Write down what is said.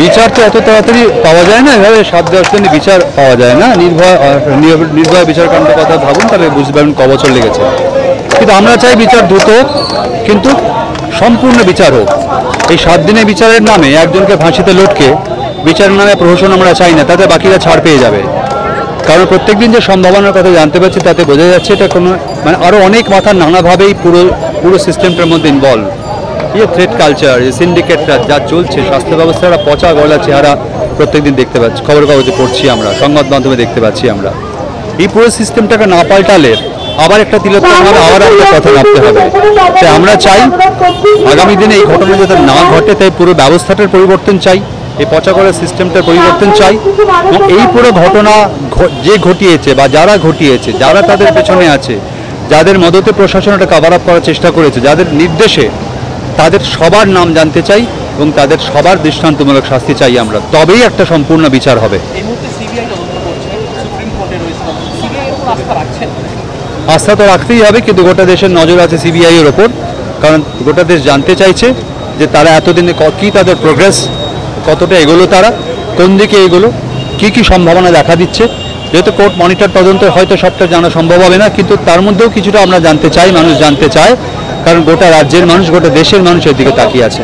বিচার তো এত তাড়াতাড়ি পাওয়া যায় না, এভাবে 7-10 দিনে বিচার পাওয়া যায় না। নির্ভয় বিচারকাণ্ডের কথা ভাবুন, তাহলে বুঝতে পারবেন ক বছর লেগেছে। কিন্তু আমরা চাই বিচার দ্রুত হোক, কিন্তু সম্পূর্ণ বিচার হোক। এই 7 দিনের বিচারের নামে একজনকে ফাঁসিতে লটকে বিচারের নামে প্রহসন আমরা চাই না, তাতে বাকিরা ছাড় পেয়ে যাবে। কারণ প্রত্যেকদিন যে সম্ভাবনার কথা জানতে পারছি তাতে বোঝা যাচ্ছে এটা কোনো মানে আরও অনেক মাথা নানাভাবেই পুরো সিস্টেমটার মধ্যে ইনভলভ। এই থ্রেট কালচার, এই সিন্ডিকেটরা যা চলছে, স্বাস্থ্য ব্যবস্থার পচা গলা চেহারা প্রত্যেকদিন দেখতে পাচ্ছি, খবর কাগজে পড়ছি আমরা, সংবাদ মাধ্যমে দেখতে পাচ্ছি আমরা। এই পুরো সিস্টেমটাকে না পাল্টালে আবার একটা তিলোত্তমভাবে আবার একটা কথা ভাবতে হবে। তাই আমরা চাই আগামী দিনে এই ঘটনা যাতে না ঘটে, তাই পুরো ব্যবস্থাটার পরিবর্তন চাই, এই পচা করার সিস্টেমটার পরিবর্তন চাই। এবং এই পুরো ঘটনা যে ঘটিয়েছে বা যারা ঘটিয়েছে, যারা তাদের পেছনে আছে, যাদের মদতে প্রশাসন এটা কভার আপ করার চেষ্টা করেছে, যাদের নির্দেশে, তাদের সবার নাম জানতে চাই এবং তাদের সবার দৃষ্টান্তমূলক শাস্তি চাই আমরা, তবেই একটা সম্পূর্ণ বিচার হবে। আস্থা তো রাখতেই হবে, কিন্তু গোটা দেশের নজর আছে সিবিআই এর ওপর, কারণ গোটা দেশ জানতে চাইছে যে তারা এতদিনে কী তাদের প্রোগ্রেস, কতটা এগোলো, তারা কোন দিকে এগোলো, কী সম্ভাবনা দেখা দিচ্ছে। যেহেতু কোর্ট মনিটর তদন্তে হয়তো সবটা জানা সম্ভব হবে না, কিন্তু তার মধ্যেও কিছুটা আমরা জানতে চাই, মানুষ জানতে চায়, কারণ গোটা রাজ্যের মানুষ, গোটা দেশের মানুষের দিকে তাকিয়ে আছে।